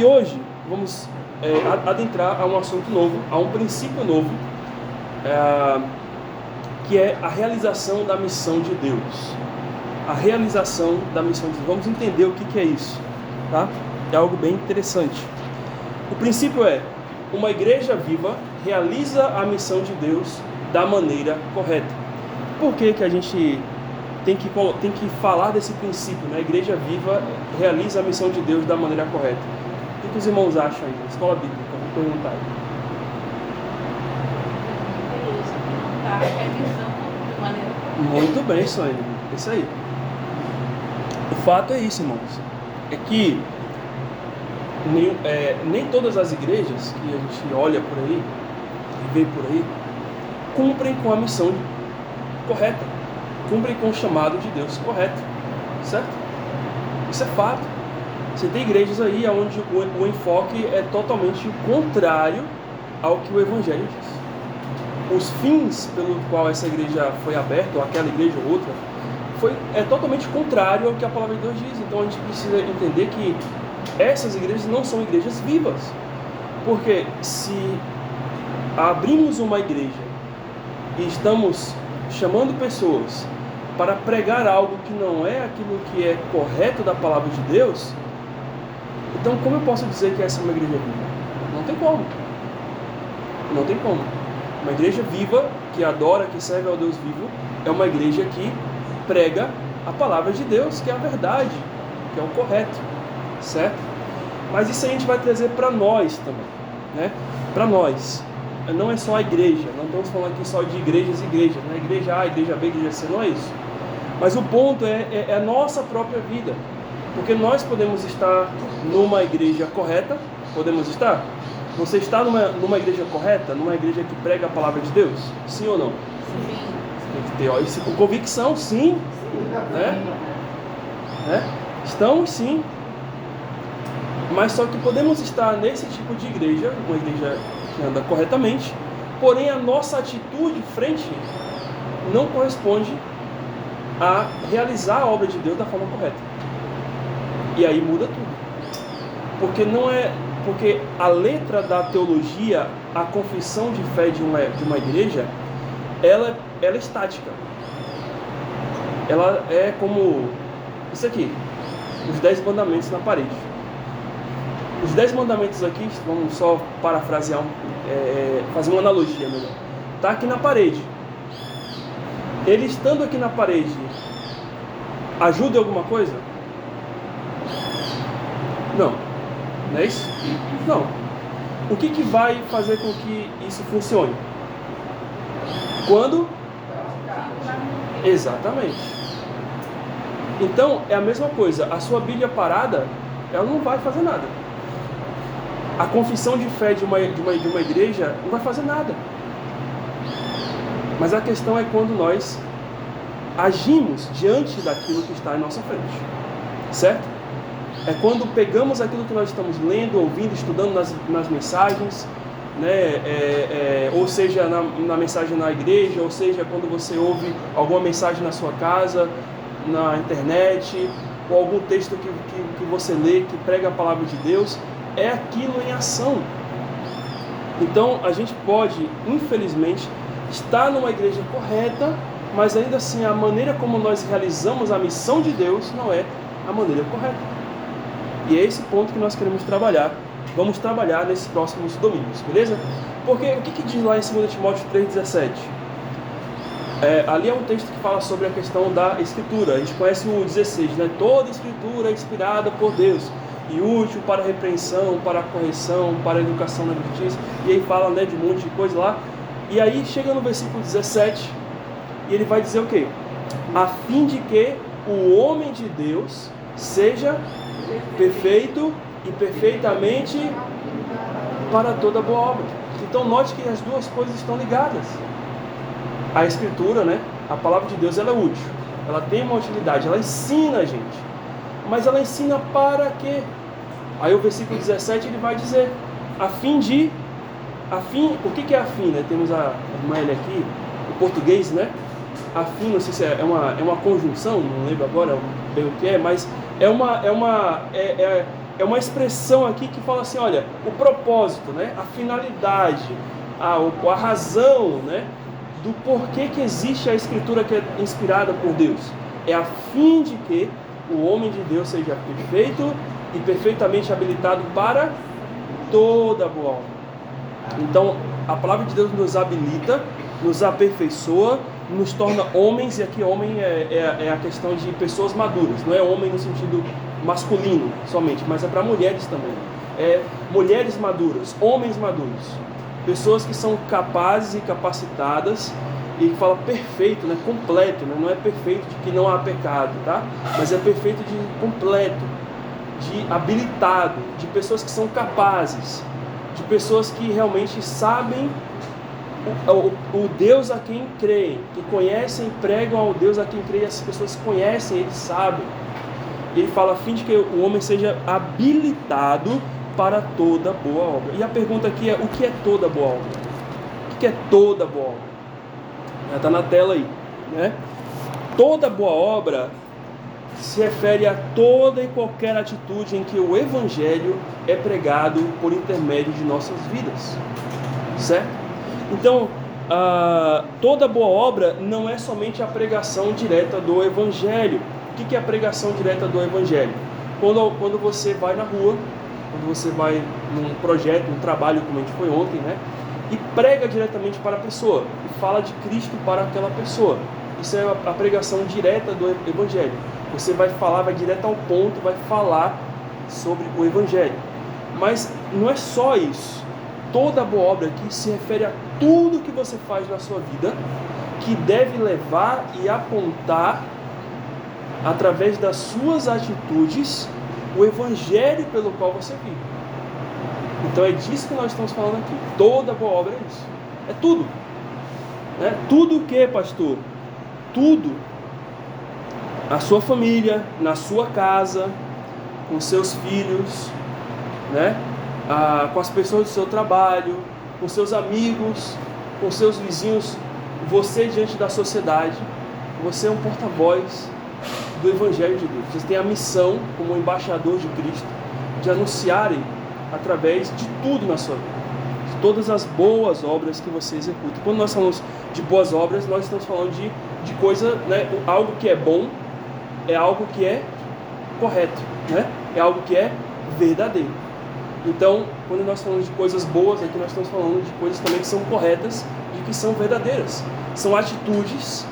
E hoje vamos adentrar a um assunto novo, a um princípio novo, que é a realização da missão de Deus. A realização da missão de Deus. Vamos entender o que é isso, tá? É algo bem interessante. O princípio é: uma igreja viva realiza a missão de Deus da maneira correta. Por que a gente tem que falar desse princípio, né? A igreja viva realiza a missão de Deus da maneira correta. O que os irmãos acham aí? Escola bíblica, vou perguntar aí. Muito bem, Sônia. Isso aí. O fato é isso, irmãos. É que nem todas as igrejas que a gente olha por aí e vê por aí cumprem com a missão correta, cumprem com o chamado de Deus correto, certo? Isso é fato. Você tem igrejas aí onde o enfoque é totalmente contrário ao que o Evangelho diz. Os fins pelo qual essa igreja foi aberta, ou aquela igreja ou outra, é totalmente contrário ao que a palavra de Deus diz. Então a gente precisa entender que essas igrejas não são igrejas vivas. Porque se abrimos uma igreja e estamos chamando pessoas para pregar algo que não é aquilo que é correto da palavra de Deus, então como eu posso dizer que essa é uma igreja viva? Não tem como. Não tem como. Uma igreja viva, que adora, que serve ao Deus vivo, é uma igreja que prega a palavra de Deus, que é a verdade, que é o correto, certo? Mas isso a gente vai trazer para nós também, né? Para nós. Não é só a igreja, não estamos falando aqui só de igrejas e igrejas, né? Igreja A, igreja B, igreja C, não é isso. Mas o ponto é a nossa própria vida. Porque nós podemos estar numa igreja correta, podemos estar? Você está numa igreja correta, numa igreja que prega a palavra de Deus? Sim ou não? Sim. Tem que ter isso com convicção, sim. Né? Estamos sim. Mas só que podemos estar nesse tipo de igreja, uma igreja que anda corretamente, porém a nossa atitude frente não corresponde a realizar a obra de Deus da forma correta. E aí muda tudo. Porque a letra da teologia, a confissão de fé de uma igreja, ela é estática. Ela é como isso aqui, os 10 mandamentos na parede. Os 10 mandamentos aqui, vamos só parafrasear, fazer uma analogia melhor. Está aqui na parede. Ele estando aqui na parede, ajuda em alguma coisa? Não. Não é isso? Não. O que vai fazer com que isso funcione? Quando? Exatamente. Então, é a mesma coisa. A sua Bíblia parada, ela não vai fazer nada. A confissão de fé de uma igreja não vai fazer nada. Mas a questão é quando nós agimos diante daquilo que está em nossa frente. Certo? É quando pegamos aquilo que nós estamos lendo, ouvindo, estudando nas mensagens, né? Ou seja, na mensagem na igreja, ou seja, quando você ouve alguma mensagem na sua casa, na internet, ou algum texto que você lê, que prega a palavra de Deus, é aquilo em ação. Então, a gente pode, infelizmente, estar numa igreja correta, mas ainda assim a maneira como nós realizamos a missão de Deus não é a maneira correta. E é esse ponto que nós queremos trabalhar. Vamos trabalhar nesses próximos domingos, beleza? Porque o que diz lá em 2 Timóteo 3,17? Ali é um texto que fala sobre a questão da Escritura. A gente conhece o 16, né? Toda Escritura é inspirada por Deus e útil para a repreensão, para a correção, para a educação na justiça. E aí fala, né, de um monte de coisa lá. E aí chega no versículo 17 e ele vai dizer o quê? A fim de que o homem de Deus seja perfeito e perfeitamente para toda boa obra. Então note que as duas coisas estão ligadas. A Escritura, né, a palavra de Deus, ela é útil, ela tem uma utilidade, ela ensina a gente, mas ela ensina para quê? Aí o versículo 17 ele vai dizer o que é afim, né? Temos a irmã Elia aqui, o português, né? Afim, não sei se é uma conjunção, não lembro agora bem o que é, mas é uma expressão aqui que fala assim, olha, o propósito, né? A finalidade, a razão, né? Do porquê que existe a Escritura que é inspirada por Deus. É a fim de que o homem de Deus seja perfeito e perfeitamente habilitado para toda boa obra. Então, a palavra de Deus nos habilita, nos aperfeiçoa, nos torna homens, e aqui homem é a questão de pessoas maduras, não é homem no sentido masculino somente, mas é para mulheres também. É mulheres maduras, homens maduros, pessoas que são capazes e capacitadas, e que fala perfeito, né, completo, né, não é perfeito de que não há pecado, tá? Mas é perfeito de completo, de habilitado, de pessoas que são capazes, de pessoas que realmente sabem o Deus a quem creem, que conhecem e pregam ao Deus a quem creem. As pessoas conhecem, eles sabem. Ele fala a fim de que o homem seja habilitado para toda boa obra. E a pergunta aqui é, o que é toda boa obra? O que é toda boa obra? Já está na tela aí, né? Toda boa obra se refere a toda e qualquer atitude em que o Evangelho é pregado por intermédio de nossas vidas, certo? Então, toda boa obra não é somente a pregação direta do Evangelho. O que é a pregação direta do Evangelho? Quando você vai na rua, quando você vai num projeto, num trabalho, como a gente foi ontem, né? E prega diretamente para a pessoa, e fala de Cristo para aquela pessoa. Isso é a pregação direta do Evangelho. Você vai falar, vai direto ao ponto, vai falar sobre o Evangelho. Mas não é só isso. Toda boa obra aqui se refere a tudo que você faz na sua vida, que deve levar e apontar, através das suas atitudes, o Evangelho pelo qual você vive. Então é disso que nós estamos falando aqui. Toda boa obra é isso. É tudo. Né? Tudo o que, pastor? Tudo. A sua família, na sua casa, com seus filhos, né? Com as pessoas do seu trabalho, com seus amigos, com seus vizinhos, você diante da sociedade, você é um porta-voz do Evangelho de Deus. Você tem a missão, como embaixador de Cristo, de anunciarem através de tudo na sua vida, de todas as boas obras que você executa. Quando nós falamos de boas obras, nós estamos falando de coisa, né? Algo que é bom, é algo que é correto, né? É algo que é verdadeiro. Então, quando nós falamos de coisas boas, aqui nós estamos falando de coisas também que são corretas e que são verdadeiras. São atitudes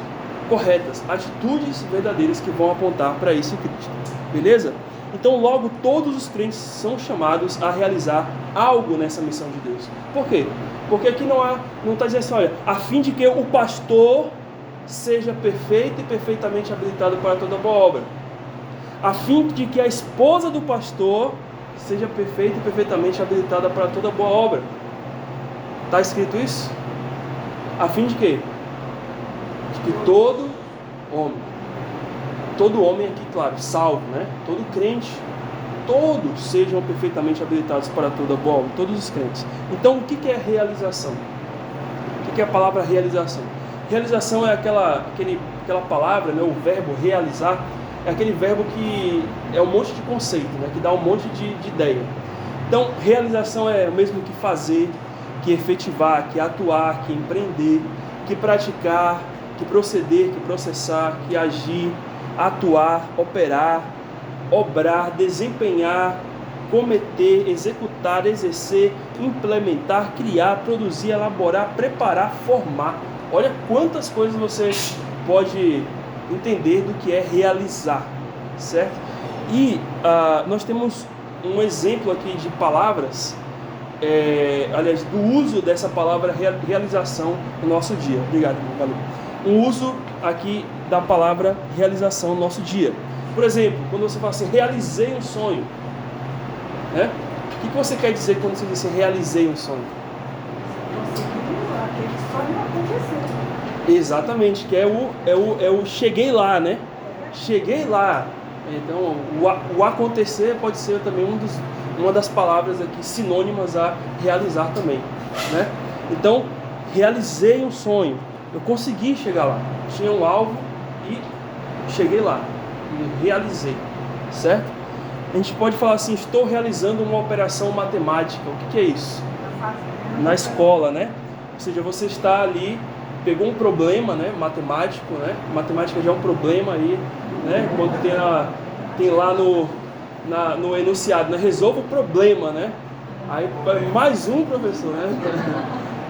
corretas, atitudes verdadeiras que vão apontar para esse Cristo. Beleza? Então, logo, todos os crentes são chamados a realizar algo nessa missão de Deus. Por quê? Porque aqui não está dizendo assim, olha, a fim de que o pastor seja perfeito e perfeitamente habilitado para toda boa obra. A fim de que a esposa do pastor seja perfeita e perfeitamente habilitada para toda boa obra. Está escrito isso? A fim de quê? De que todo homem aqui, claro, salvo, né? Todo crente, todos sejam perfeitamente habilitados para toda boa obra, todos os crentes. Então, o que é realização? O que é a palavra realização? Realização é aquela palavra, né? O verbo realizar, é aquele verbo que é um monte de conceito, né? Que dá um monte de ideia. Então, realização é o mesmo que fazer, que efetivar, que atuar, que empreender, que praticar, que proceder, que processar, que agir, atuar, operar, obrar, desempenhar, cometer, executar, exercer, implementar, criar, produzir, elaborar, preparar, formar. Olha quantas coisas você pode entender do que é realizar, certo? E nós temos um exemplo aqui de palavras, aliás, do uso dessa palavra realização no nosso dia. Obrigado, valeu. Um uso aqui da palavra realização no nosso dia. Por exemplo, quando você fala assim, realizei um sonho, né? O que você quer dizer quando você diz assim, realizei um sonho? Aquele sonho aconteceu. Exatamente, que é o cheguei lá, né? Cheguei lá. Então, o acontecer pode ser também uma das palavras aqui sinônimas a realizar também, né? Então, realizei um sonho. Eu consegui chegar lá. Tinha um alvo e cheguei lá. E realizei, certo? A gente pode falar assim, estou realizando uma operação matemática. O que é isso? Na escola, né? Ou seja, você está ali, pegou um problema, né, matemático, né? Matemática já é um problema aí, né? Quando tem lá no enunciado, né? Resolva o problema, né? Aí mais um, professor, né?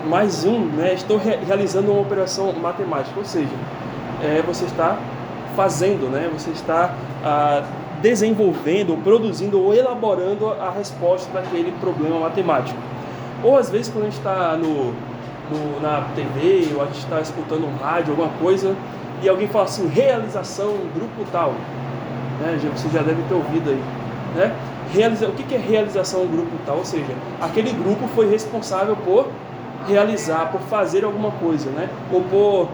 Mais um, né? Estou realizando uma operação matemática, ou seja, você está fazendo, né? Você está desenvolvendo, ou produzindo, ou elaborando a resposta daquele problema matemático. Ou às vezes quando a gente está na TV, ou a gente está escutando um rádio, alguma coisa, e alguém fala assim, realização grupo tal, né? Você já deve ter ouvido aí, né? O que é realização grupo tal? Ou seja, aquele grupo foi responsável por realizar, por fazer alguma coisa, né? Ou por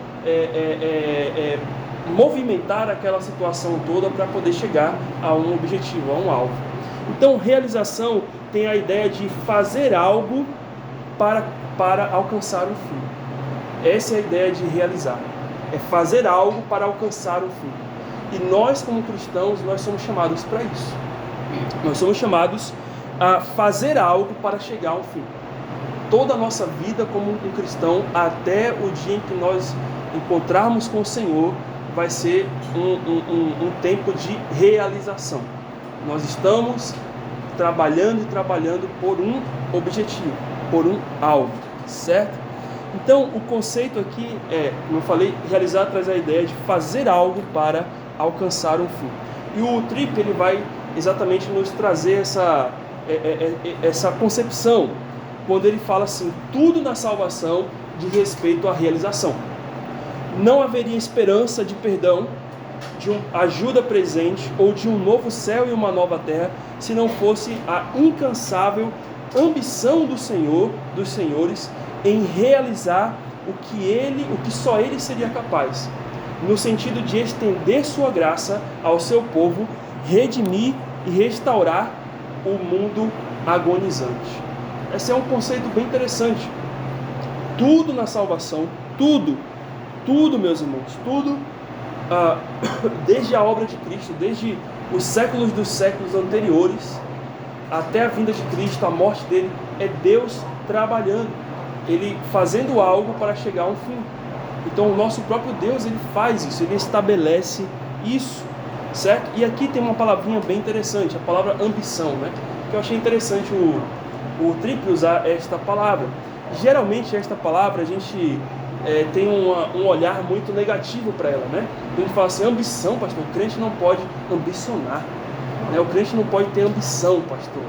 movimentar aquela situação toda para poder chegar a um objetivo, a um alvo. Então, realização tem a ideia de fazer algo para alcançar um fim. Essa é a ideia de realizar. É fazer algo para alcançar um fim. E nós, como cristãos, nós somos chamados para isso. Nós somos chamados a fazer algo para chegar ao fim. Toda a nossa vida como um cristão, até o dia em que nós encontrarmos com o Senhor, vai ser um tempo de realização. Nós estamos trabalhando e trabalhando por um objetivo, por um alvo, certo? Então, o conceito aqui como eu falei, realizar traz a ideia de fazer algo para alcançar um fim. E o Tripp, ele vai exatamente nos trazer essa concepção, quando ele fala assim, tudo na salvação diz respeito à realização. Não haveria esperança de perdão, de uma ajuda presente ou de um novo céu e uma nova terra, se não fosse a incansável ambição do Senhor, dos senhores, em realizar o que só Ele seria capaz, no sentido de estender sua graça ao seu povo, redimir e restaurar o mundo agonizante. Esse é um conceito bem interessante. Tudo na salvação, tudo, meus irmãos, tudo, desde a obra de Cristo, desde os séculos dos séculos anteriores, até a vinda de Cristo, a morte dele, é Deus trabalhando, Ele fazendo algo para chegar a um fim. Então o nosso próprio Deus, Ele faz isso, Ele estabelece isso, certo? E aqui tem uma palavrinha bem interessante, a palavra ambição, né? Que eu achei interessante o Tripp usar esta palavra. Geralmente esta palavra a gente tem um olhar muito negativo para ela, né? A gente fala assim, ambição, pastor, o crente não pode ambicionar, né? O crente não pode ter ambição, pastor.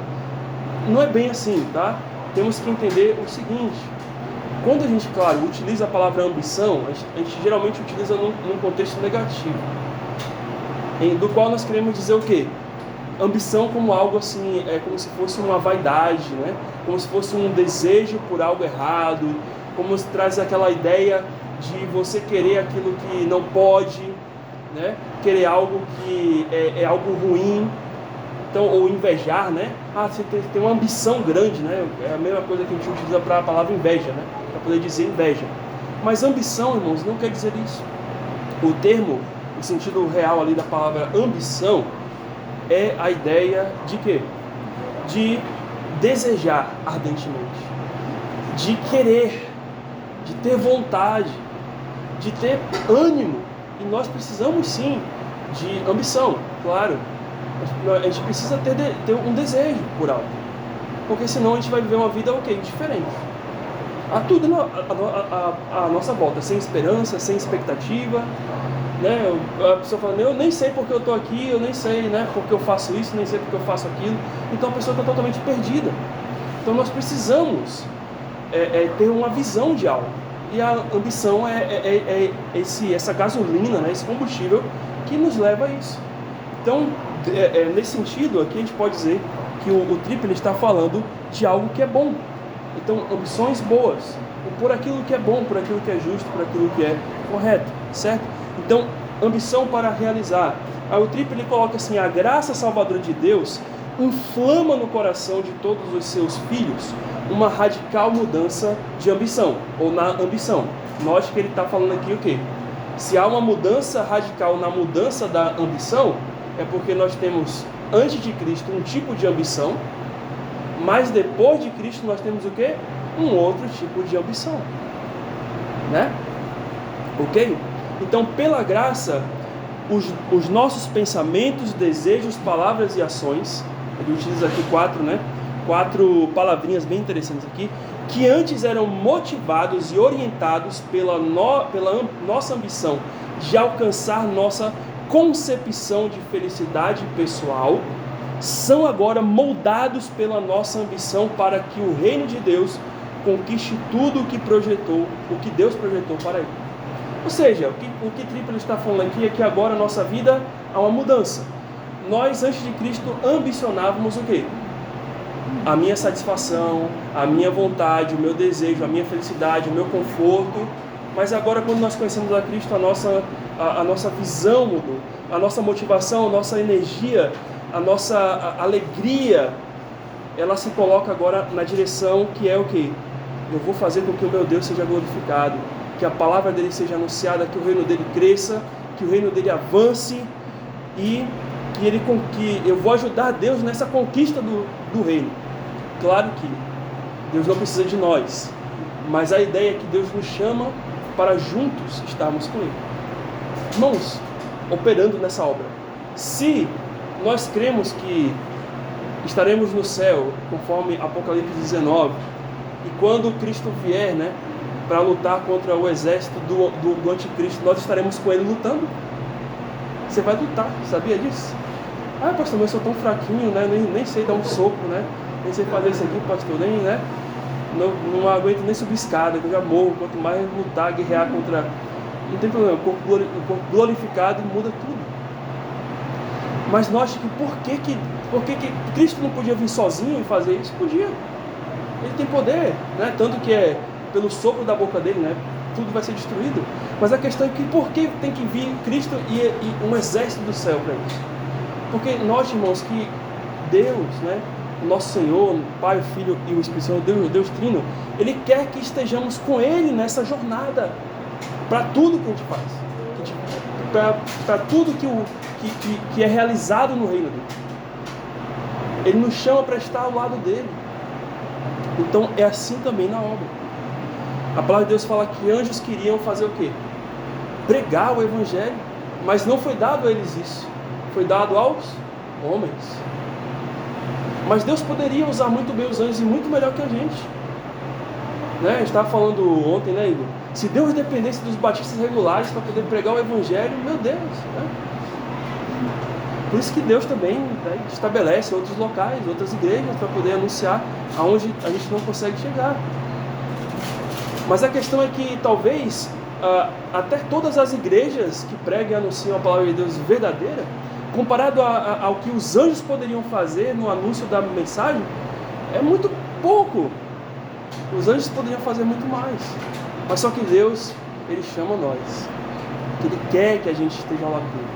Não é bem assim, tá? Temos que entender o seguinte, quando a gente, claro, utiliza a palavra ambição, a gente geralmente utiliza num contexto negativo, do qual nós queremos dizer o quê? Ambição como algo assim, como se fosse uma vaidade, né? Como se fosse um desejo por algo errado, como se traz aquela ideia de você querer aquilo que não pode, né? Querer algo que é algo ruim, então, ou invejar, né? Você tem uma ambição grande, né? É a mesma coisa que a gente utiliza para a palavra inveja, né? Para poder dizer inveja. Mas ambição, irmãos, não quer dizer isso. O termo, o sentido real ali da palavra ambição, é a ideia de quê? De desejar ardentemente, de querer, de ter vontade, de ter ânimo. E nós precisamos sim de ambição, claro. A gente precisa ter um desejo por algo, porque senão a gente vai viver uma vida diferente. Há tudo à nossa volta, sem esperança, sem expectativa, né? A pessoa fala, eu nem sei porque eu estou aqui, eu nem sei, né, porque eu faço isso, nem sei porque eu faço aquilo. Então a pessoa está totalmente perdida. Então nós precisamos ter uma visão de algo. E a ambição essa gasolina, né, esse combustível que nos leva a isso. Então, nesse sentido, aqui a gente pode dizer que o Tripp ele está falando de algo que é bom. Então, ambições boas, por aquilo que é bom, por aquilo que é justo, por aquilo que é correto, certo? Então, ambição para realizar. Aí o Tripp ele coloca assim, a graça salvadora de Deus inflama no coração de todos os seus filhos uma radical mudança de ambição, ou na ambição. Note que ele está falando aqui o quê? Se há uma mudança radical na mudança da ambição, é porque nós temos antes de Cristo, um tipo de ambição, mas depois de Cristo nós temos o quê? Um outro tipo de ambição, né? Ok? Então, pela graça, os nossos pensamentos, desejos, palavras e ações, ele utiliza aqui quatro palavrinhas bem interessantes aqui, que antes eram motivados e orientados pela nossa ambição de alcançar nossa concepção de felicidade pessoal, são agora moldados pela nossa ambição para que o reino de Deus conquiste tudo o que Deus projetou para ele. Ou seja, o que Trípoli está falando aqui é que agora a nossa vida há uma mudança. Nós, antes de Cristo, ambicionávamos o quê? A minha satisfação, a minha vontade, o meu desejo, a minha felicidade, o meu conforto. Mas agora, quando nós conhecemos a Cristo, a nossa visão mudou. A nossa motivação, a nossa energia, a nossa alegria, ela se coloca agora na direção que é o quê? Eu vou fazer com que o meu Deus seja glorificado, que a palavra dele seja anunciada, que o reino dele cresça, que o reino dele avance e que eu vou ajudar Deus nessa conquista do reino. Claro que Deus não precisa de nós, mas a ideia é que Deus nos chama para juntos estarmos com ele. Irmãos, operando nessa obra. Se nós cremos que estaremos no céu, conforme Apocalipse 19, e quando Cristo vier, para lutar contra o exército do anticristo, nós estaremos com ele lutando. Você vai lutar, sabia disso? Ah, pastor, mas eu sou tão fraquinho, nem sei dar um soco, nem sei fazer isso aqui, pastor, não aguento nem subir escada, eu já morro, quanto mais lutar, guerrear contra... Não tem problema, o corpo glorificado muda tudo. Mas note que por que Cristo não podia vir sozinho e fazer isso? Podia. Ele tem poder, tanto que é pelo sopro da boca dele, tudo vai ser destruído. Mas a questão é que por que tem que vir Cristo e um exército do céu para isso? Porque note, irmãos, que Deus, nosso Senhor, o Pai, o Filho e o Espírito Santo, Deus Trino, Ele quer que estejamos com Ele nessa jornada, para tudo que a gente faz, para tudo que é realizado no reino dele. Ele nos chama para estar ao lado dele. Então é assim também na obra. A palavra de Deus fala que anjos queriam fazer o quê? Pregar o evangelho, mas não foi dado a eles isso, foi dado aos homens. Mas Deus poderia usar muito bem os anjos e muito melhor que a gente. A gente estava falando ontem, Igor? Se Deus dependesse dos batistas regulares para poder pregar o evangelho, meu Deus, Por isso que Deus também estabelece outros locais, outras igrejas para poder anunciar aonde a gente não consegue chegar. Mas a questão é que talvez até todas as igrejas que pregam e anunciam a palavra de Deus verdadeira, comparado ao que os anjos poderiam fazer no anúncio da mensagem, é muito pouco. Os anjos poderiam fazer muito mais. Mas só que Deus, Ele chama nós. Que Ele quer que a gente esteja ao lado dele.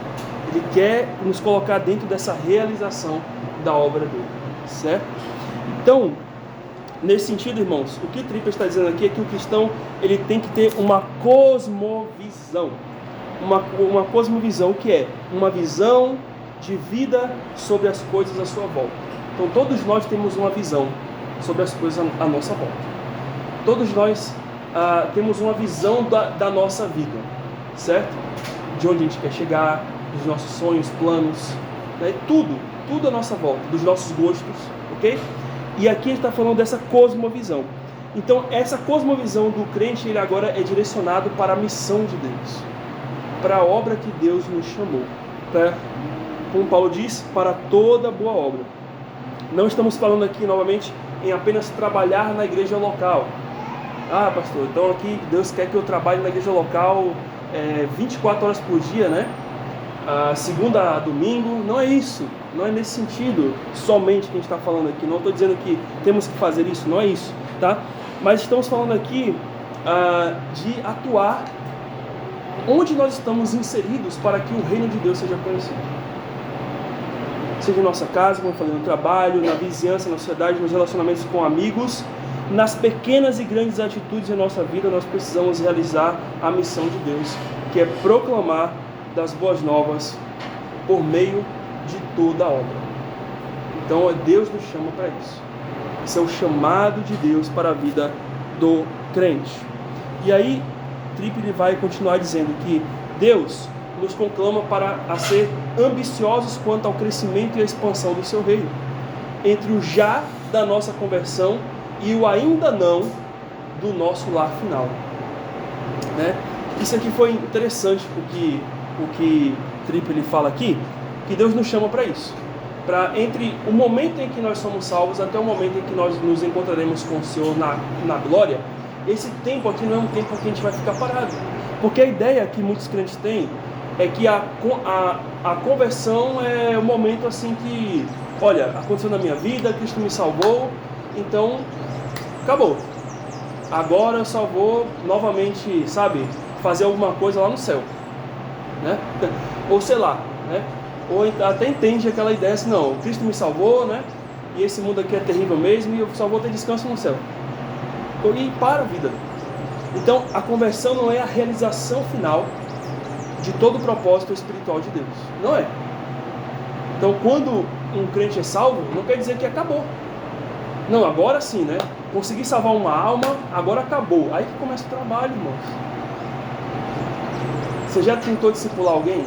Ele quer nos colocar dentro dessa realização da obra dele. Certo? Então, nesse sentido, irmãos, o que Trípoli está dizendo aqui é que o cristão ele tem que ter uma cosmovisão. Uma cosmovisão que é uma visão de vida sobre as coisas à sua volta. Então todos nós temos uma visão sobre as coisas à nossa volta. Todos nós temos uma visão da nossa vida, certo? De onde a gente quer chegar, dos nossos sonhos, planos, tudo à nossa volta, dos nossos gostos, ok? E aqui a gente está falando dessa cosmovisão. Então essa cosmovisão do crente, ele agora é direcionado para a missão de Deus, para a obra que Deus nos chamou, como Paulo diz, para toda boa obra. Não estamos falando aqui novamente em apenas trabalhar na igreja local. Ah, pastor, então aqui Deus quer que eu trabalhe na igreja local 24 horas por dia, segunda a domingo. Não é isso, não é nesse sentido somente que a gente está falando aqui. Não estou dizendo que temos que fazer isso, não é isso, tá? Mas estamos falando aqui de atuar onde nós estamos inseridos para que o reino de Deus seja conhecido. Seja em nossa casa, como eu falei, no trabalho, na vizinhança, na sociedade, nos relacionamentos com amigos, nas pequenas e grandes atitudes em nossa vida, nós precisamos realizar a missão de Deus, que é proclamar das boas novas por meio de toda a obra. Então Deus nos chama para isso. Isso é o chamado de Deus para a vida do crente. E aí, Tripp ele vai continuar dizendo que Deus nos conclama para a ser ambiciosos quanto ao crescimento e à expansão do seu reino, entre o já da nossa conversão e o ainda não do nosso lar final. Né? Isso aqui foi interessante, o que Tripp ele fala aqui, que Deus nos chama para isso. Para entre o momento em que nós somos salvos até o momento em que nós nos encontraremos com o Senhor na glória, esse tempo aqui não é um tempo que a gente vai ficar parado. Porque a ideia que muitos crentes têm é que a conversão é um momento assim que, olha, aconteceu na minha vida, Cristo me salvou, então acabou. Agora eu só vou novamente, sabe, fazer alguma coisa lá no céu, né? Ou sei lá, né? Ou até entende aquela ideia assim, não, Cristo me salvou, né? E esse mundo aqui é terrível mesmo e eu só vou ter descanso no céu. E para a vida. Então, a conversão não é a realização final de todo o propósito espiritual de Deus. Não é. Então, quando um crente é salvo, não quer dizer que acabou. Não, agora sim, né? Consegui salvar uma alma, agora acabou. Aí que começa o trabalho, irmãos. Você já tentou discipular alguém?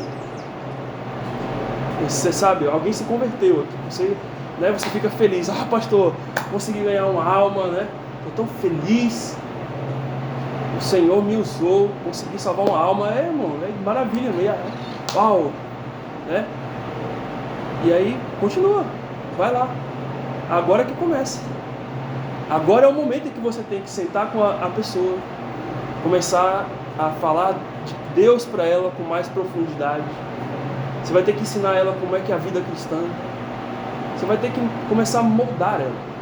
Você sabe, alguém se converteu. Você fica feliz. Ah, pastor, consegui ganhar uma alma, né? Estou tão feliz. O Senhor me usou, consegui salvar uma alma. É, irmão, é maravilha, uau, né? E aí, continua, vai lá. Agora que começa. Agora é o momento em que você tem que sentar com a pessoa, começar a falar de Deus para ela com mais profundidade. Você vai ter que ensinar ela como é que é a vida cristã. Você vai ter que começar a moldar ela.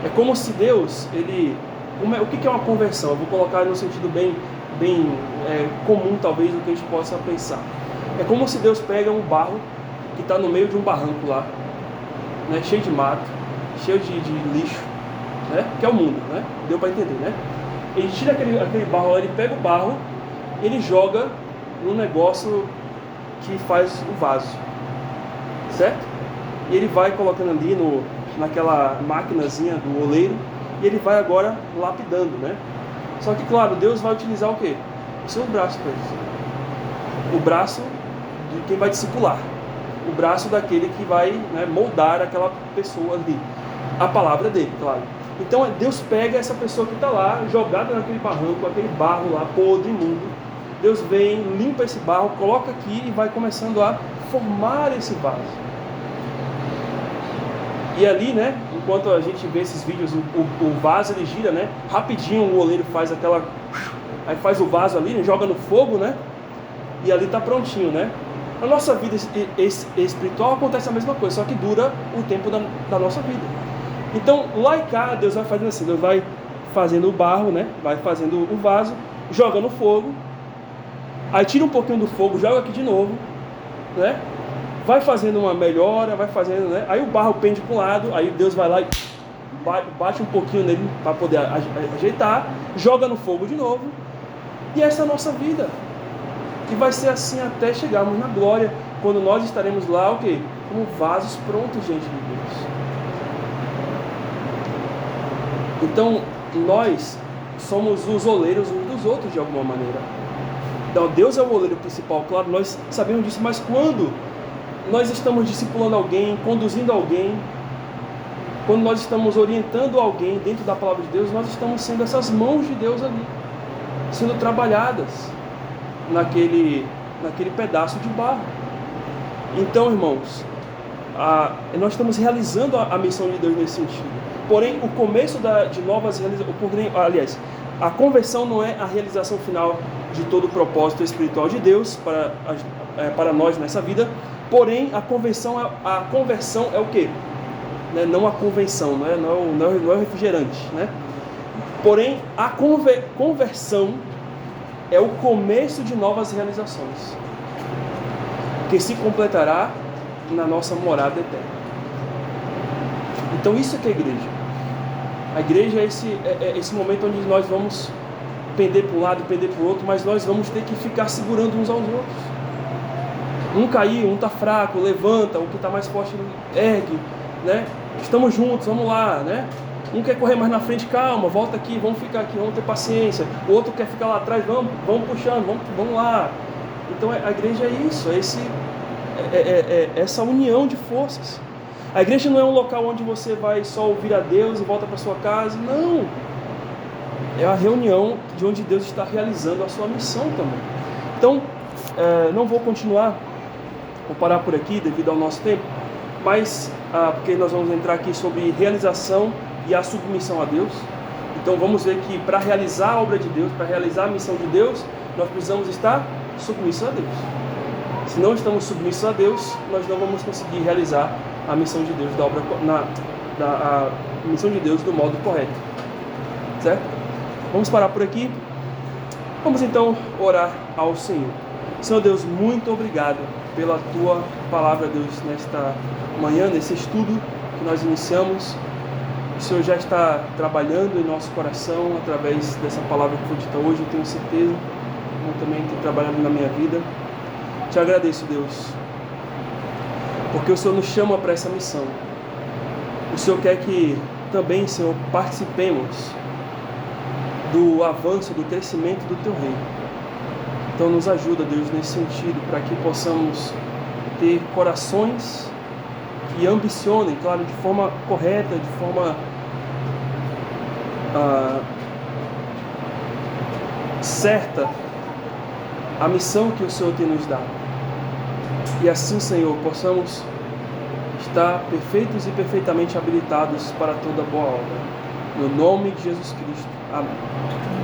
É como se Deus, o que é uma conversão? Eu vou colocar no sentido bem comum, talvez, do que a gente possa pensar. É como se Deus pega um barro que está no meio de um barranco lá, né, cheio de mato, cheio de lixo, né, que é o mundo, né? Deu para entender, né? Ele tira aquele barro, ele pega o barro, ele joga num negócio que faz o vaso, certo? E ele vai colocando ali naquela maquinazinha do oleiro, e ele vai agora lapidando, né? Só que, claro, Deus vai utilizar o quê? O seu braço para isso. O braço de quem vai discipular. O braço daquele que vai, né, moldar aquela pessoa ali. A palavra dele, claro. Então, Deus pega essa pessoa que está lá, jogada naquele barranco, aquele barro lá, podre, imundo. Deus vem, limpa esse barro, coloca aqui e vai começando a formar esse vaso. E ali, né, enquanto a gente vê esses vídeos, o vaso ele gira, né, rapidinho o oleiro faz aquela... Aí faz o vaso ali, né, joga no fogo, né, e ali está prontinho, né. Na nossa vida espiritual acontece a mesma coisa, só que dura o tempo da nossa vida. Então, lá e cá, Deus vai fazendo assim, Deus vai fazendo o barro, né, vai fazendo o vaso, joga no fogo, aí tira um pouquinho do fogo, joga aqui de novo, né, vai fazendo uma melhora, vai fazendo, né? Aí o barro pende para um lado, aí Deus vai lá e bate um pouquinho nele para poder ajeitar, joga no fogo de novo. E essa é a nossa vida. E vai ser assim até chegarmos na glória, quando nós estaremos lá, o quê? Como vasos prontos diante de Deus. Então, nós somos os oleiros uns dos outros de alguma maneira. Então, Deus é o oleiro principal, claro, nós sabemos disso, mas quando nós estamos discipulando alguém, conduzindo alguém, quando nós estamos orientando alguém dentro da palavra de Deus, nós estamos sendo essas mãos de Deus ali, sendo trabalhadas naquele pedaço de barro. Então, irmãos, nós estamos realizando a missão de Deus nesse sentido. Porém, o começo de novas realizações, aliás, a conversão não é a realização final de todo o propósito espiritual de Deus para nós nessa vida. Porém, a conversão é o quê? Né? Não a convenção, não é o refrigerante, né? Porém, a conversão é o começo de novas realizações, que se completará na nossa morada eterna. Então, isso é que é a igreja. A igreja é esse momento onde nós vamos pender para um lado, pender para o outro, mas nós vamos ter que ficar segurando uns aos outros. Um caiu, um está fraco, levanta, o que está mais forte ergue, né? Estamos juntos, vamos lá, né? Um quer correr mais na frente, calma, volta aqui, vamos ficar aqui, vamos ter paciência. O outro quer ficar lá atrás, vamos puxando, vamos lá. Então a igreja é isso, é essa união de forças. A igreja não é um local onde você vai só ouvir a Deus e volta para sua casa, não. É a reunião de onde Deus está realizando a sua missão também. Então, não vou continuar, vou parar por aqui devido ao nosso tempo, mas porque nós vamos entrar aqui sobre realização e a submissão a Deus. Então vamos ver que para realizar a obra de Deus, para realizar a missão de Deus, nós precisamos estar submissos a Deus. Se não estamos submissos a Deus, nós não vamos conseguir realizar a missão de Deus a missão de Deus do modo correto. Certo? Vamos parar por aqui. Vamos então orar ao Senhor. Senhor Deus, muito obrigado pela Tua palavra, Deus, nesta manhã, nesse estudo que nós iniciamos. O Senhor já está trabalhando em nosso coração através dessa palavra que foi dita hoje, eu tenho certeza. Como também tem trabalhado na minha vida. Te agradeço, Deus, porque o Senhor nos chama para essa missão. O Senhor quer que também, Senhor, participemos do avanço, do crescimento do Teu reino. Então nos ajuda, Deus, nesse sentido, para que possamos ter corações que ambicionem, claro, de forma correta, de forma certa, a missão que o Senhor tem nos dado. E assim, Senhor, possamos estar perfeitos e perfeitamente habilitados para toda boa obra. No nome de Jesus Cristo. Amém.